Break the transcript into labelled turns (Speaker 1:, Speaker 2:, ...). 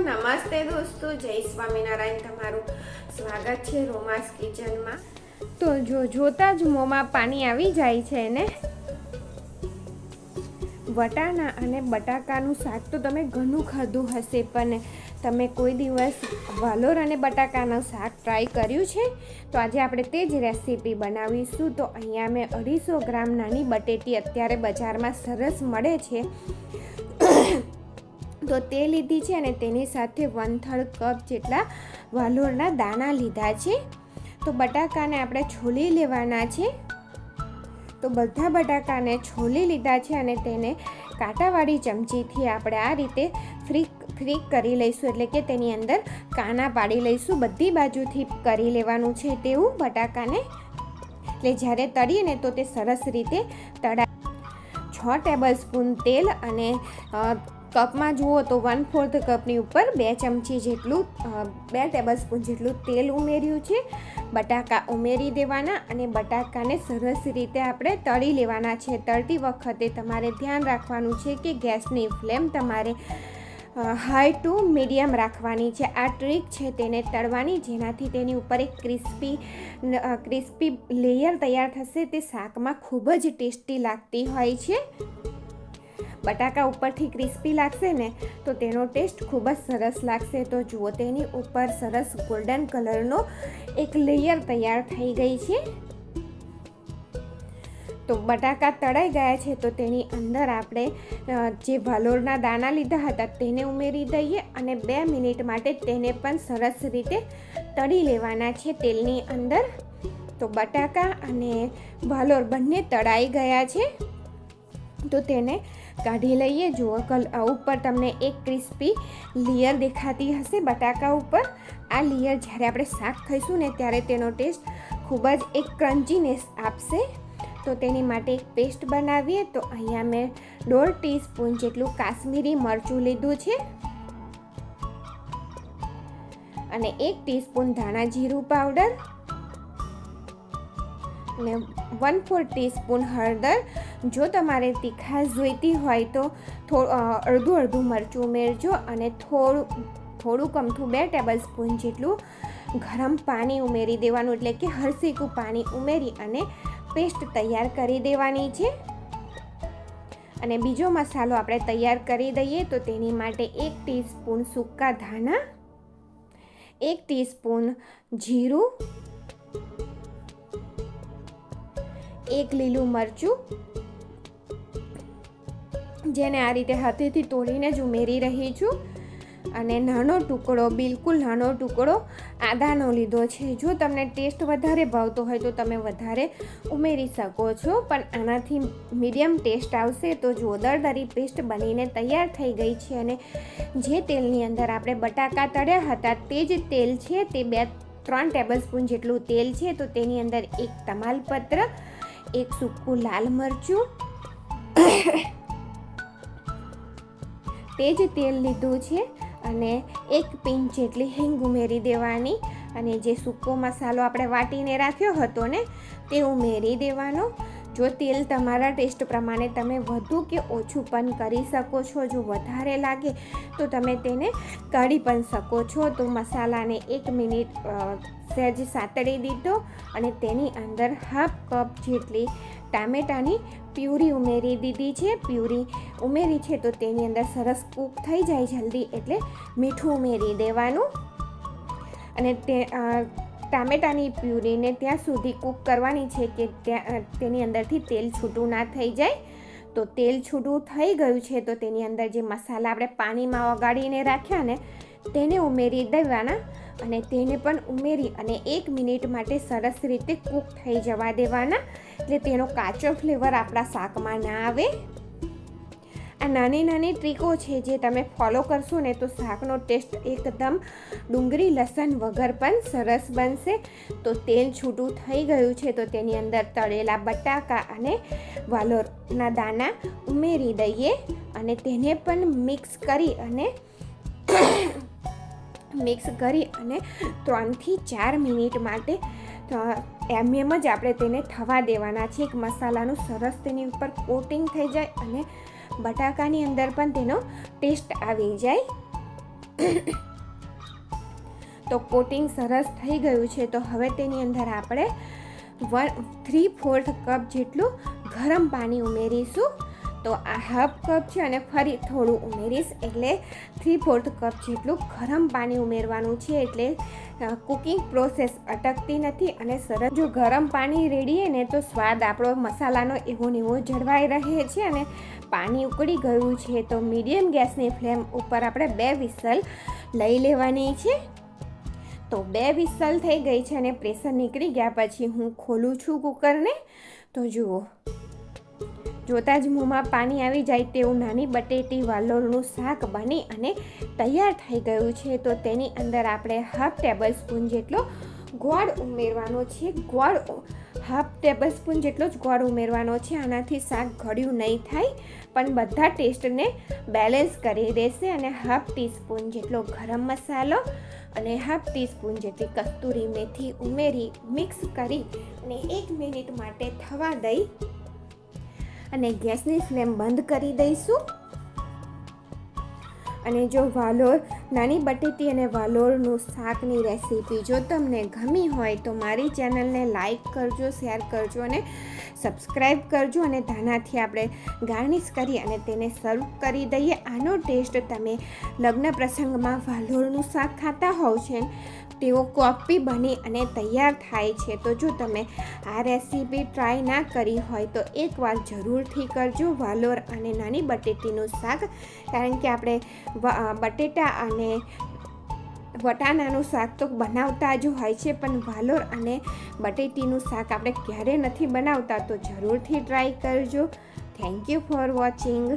Speaker 1: નમસ્તે દોસ્તો, જય સ્વામિનારાયણ. તમારું સ્વાગત છે રોમાસ કિચનમાં. તો જોતા જ મોંમાં પાણી આવી જાય છે ને. વટાણા અને બટાકાનું શાક તો તમે ઘણું ખાધું હશે, પણ તમે કોઈ દિવસ વાલોર અને બટાકાનું શાક ટ્રાય કર્યું છે? તો આજે આપણે તે જ રેસીપી બનાવીશું. તો અહીંયા મેં 250 ગ્રામ નાની બટેટી અત્યારે બજારમાં સરસ મળે છે તો તે લીધી છે, અને તેની સાથે 1/3 કપ જેટલા વાલોરના દાણા લીધા છે. તો બટાકાને આપણે છોલી લેવાના છે. તો બધા બટાકાને છોલી લીધા છે અને તેને કાંટાવાળી ચમચીથી આપણે આ રીતે ફ્રીક કરી લઈશું, એટલે કે તેની અંદર કાના પાડી લઈશું. બધી બાજુથી કરી લેવાનું છે તેવું બટાકાને, એટલે જ્યારે તળીએ ને તો તે સરસ રીતે તળાય. 6 ટેબલ સ્પૂન તેલ, અને કપમાં જુઓ તો 1/4 કપની ઉપર 2 ચમચી જેટલું 2 ટેબલ સ્પૂન જેટલું તેલ ઉમેર્યું છે. બટાકા ઉમેરી દેવાના અને બટાકાને સરસ રીતે આપણે તળી લેવાના છે. તળતી વખતે તમારે ધ્યાન રાખવાનું છે કે ગેસની ફ્લેમ તમારે હાઈ ટુ મીડિયમ રાખવાની છે. આ ટ્રીક છે તેને તળવાની, જેનાથી તેની ઉપર એક ક્રિસ્પી લેયર તૈયાર થશે. તે શાકમાં ખૂબ જ ટેસ્ટી લાગતી હોય છે. બટાકા ઉપરથી ક્રિસ્પી લાગશે ને તો તેનો ટેસ્ટ ખૂબ જ સરસ લાગશે. તો જુઓ, તેની ઉપર સરસ ગોલ્ડન કલરનો એક લેયર તૈયાર થઈ ગઈ છે. તો બટાકા તળાઈ ગયા છે, તો તેની અંદર આપણે જે વાલોરના દાણા લીધા હતા તેને ઉમેરી દઈએ અને 2 મિનિટ માટે તેને પણ સરસ રીતે તળી લેવાના છે તેલની અંદર. તો બટાકા અને વાલોર બંને તળાઈ ગયા છે, તો તેને કાઢી લઈએ. જુઓ, ઉપર તમને એક ક્રિસ્પી લેયર દેખાતી હશે બટાકા ઉપર. આ લેયર જ્યારે આપણે શાક ખાઈશું ને ત્યારે તેનો ટેસ્ટ ખૂબ જ એક ક્રન્ચીનેસ આપશે. તો તેની માટે એક પેસ્ટ બનાવીએ. તો અહીંયા મેં 1/2 ટીસ્પૂન જેટલું કાશ્મીરી મરચું લીધું છે, અને 1 ટીસ્પૂન ધાણા જીરું પાવડર, અને 1/4 ટીસ્પૂન હળદર. જો તમારે તીખાશ જોઈતી હોય તો અડધું મરચું ઉમેરજો, અને થોડું કમથું 2 ટેબલ સ્પૂન જેટલું ગરમ પાણી ઉમેરી દેવાનું, એટલે કે હળસીકું પાણી ઉમેરી અને પેસ્ટ તૈયાર કરી દેવાની છે. અને બીજો મસાલો આપણે તૈયાર કરી દઈએ. તો તેની માટે 1 ટીસ્પૂન સૂકા ધાણા, 1 ટીસ્પૂન જીરું, 1 લીલું મરચું, જેને આ રીતે હાથેથી તોડીને જ ઉમેરી રહી છું, અને બિલકુલ નાનો ટુકડો આદાનો લીધો છે. જો તમને ટેસ્ટ વધારે ભાવતો હોય તો તમે વધારે ઉમેરી શકો છો, પણ આનાથી મીડિયમ ટેસ્ટ આવશે. તો જુઓ, દરદરી પેસ્ટ બનીને તૈયાર થઈ ગઈ છે. અને જે તેલની અંદર આપણે બટાકા તળ્યા હતા તે જ તેલ છે, તે 2-3 ટેબલ સ્પૂન જેટલું તેલ છે. તો તેની અંદર 1 તમાલપત્ર, 1 સૂકું લાલ મરચું, તે જ તેલ લીધું છે, અને 1 પિંચ જેટલી હિંગ ઉમેરી દેવાની. અને જે સૂકો મસાલો આપણે વાટીને રાખ્યો હતો ને તે ઉમેરી દેવાનો. જો તેલ તમારા ટેસ્ટ પ્રમાણે તમે વધુ કે ઓછું પણ કરી શકો છો. જો વધારે લાગે તો તમે તેને કાઢી પણ શકો છો. તો મસાલાને 1 મિનિટ સહેજ સાતળી દીધો, અને તેની અંદર 1/2 કપ જેટલી ટામેટાની પ્યુરી ઉમેરી દીધી છે. પ્યુરી ઉમેરી છે તો તેની અંદર સરસ કૂક થઈ જાય જલ્દી, એટલે મીઠું ઉમેરી દેવાનું. અને ટામેટાની પ્યુરીને ત્યાં સુધી કૂક કરવાની છે કે તેની અંદરથી તેલ છૂટું ના થઈ જાય. તો તેલ છૂટું થઈ ગયું છે, તો તેની અંદર જે મસાલા આપણે પાણીમાં ઓગાળીને રાખ્યા ને તેને ઉમેરી દેવાના, અને તેને પણ ઉમેરી અને 1 મિનિટ માટે સરસ રીતે કૂક થઈ જવા દેવાના, એટલે તેનો કાચો ફ્લેવર આપણા શાકમાં ના આવે. આ નાની ટ્રીકો છે જે તમે ફોલો કરશો ને તો શાકનો ટેસ્ટ એકદમ ડુંગળી લસણ વગર પણ સરસ બનશે. તો તેલ છૂટું થઈ ગયું છે, તો તેની અંદર તળેલા બટાકા અને વાલોરના દાણા ઉમેરી દઈએ, અને તેને પણ મિક્સ કરી અને 3 થી 4 મિનિટ માટે એમ જ આપણે તેને થવા દેવાના છે. એક મસાલાનું સરસ તેની ઉપર કોટિંગ થઈ જાય અને બટાકાની અંદર પણ તેનો ટેસ્ટ આવી જાય. તો કોટિંગ સરસ થઈ ગયું છે. તો હવે તેની અંદર આપણે 3/4 કપ જેટલું ગરમ પાણી ઉમેરીશું. તો આ હાફ કપ છે અને ફરી થોડું ઉમેરીશ, એટલે 3/4 કપ જેટલું ગરમ પાણી ઉમેરવાનું છે, એટલે કુકિંગ પ્રોસેસ અટકતી નથી અને સરસ. જો ગરમ પાણી રેડીએ ને તો સ્વાદ આપણો મસાલાનો એવો ને એવો જળવાઈ રહે છે. અને પાણી ઉકળી ગયું છે તો મીડિયમ ગેસની ફ્લેમ ઉપર આપણે 2 વિસલ લઈ લેવાની છે. તો 2 વિસલ થઈ ગઈ છે અને પ્રેશર નીકળી ગયા પછી હું ખોલું છું કુકરને. તો જુઓ, જોતાં જ મોંમાં પાણી આવી જાય તેવું નાની બટેટી વાલોળનું શાક બની અને તૈયાર થઈ ગયું છે. તો તેની અંદર આપણે 1/2 ટેબલ સ્પૂન જેટલો ગોળ ઉમેરવાનો છે. ગોળ 1/2 ટેબલ સ્પૂન જેટલો જ ગોળ ઉમેરવાનો છે. આનાથી શાક ગળ્યું નહીં થાય પણ બધા ટેસ્ટને બેલેન્સ કરી દેશે. અને 1/2 ટીસ્પૂન જેટલો ગરમ મસાલો અને 1/2 ટીસ્પૂન જેટલી કસ્તુરી મેથી ઉમેરી મિક્સ કરી અને 1 મિનિટ માટે થવા દઈ અને ગેસની ફ્લેમ બંધ કરી દઈશું. અને જો વાલોળ, નાની બટેટી અને વાલોળનું શાકની રેસીપી જો તમને ગમી હોય તો મારી ચેનલને લાઈક કરજો, શેર કરજો અને સબસ્ક્રાઈબ કરજો. અને ધાણાથી આપણે ગાર્નિશ કરી અને તેને સર્વ કરી દઈએ. આનો ટેસ્ટ તમે લગ્ન પ્રસંગમાં વાલોળનું શાક ખાતા હોવ છે તેવો કોપી બની અને તૈયાર થાય છે. તો જો તમે આ રેસીપી ટ્રાય ના કરી હોય તો એકવાર જરૂરથી કરજો, વાલોળ અને નાની બટેટીનું શાક. કારણ કે આપણે બટેટા અને વટાણાનું શાક તો બનાવતા જ હોય છે, પણ વાલોળ અને બટેટીનું શાક આપણે ક્યારે નથી બનાવતા. તો જરૂરથી ટ્રાય કરજો. Thank you for watching.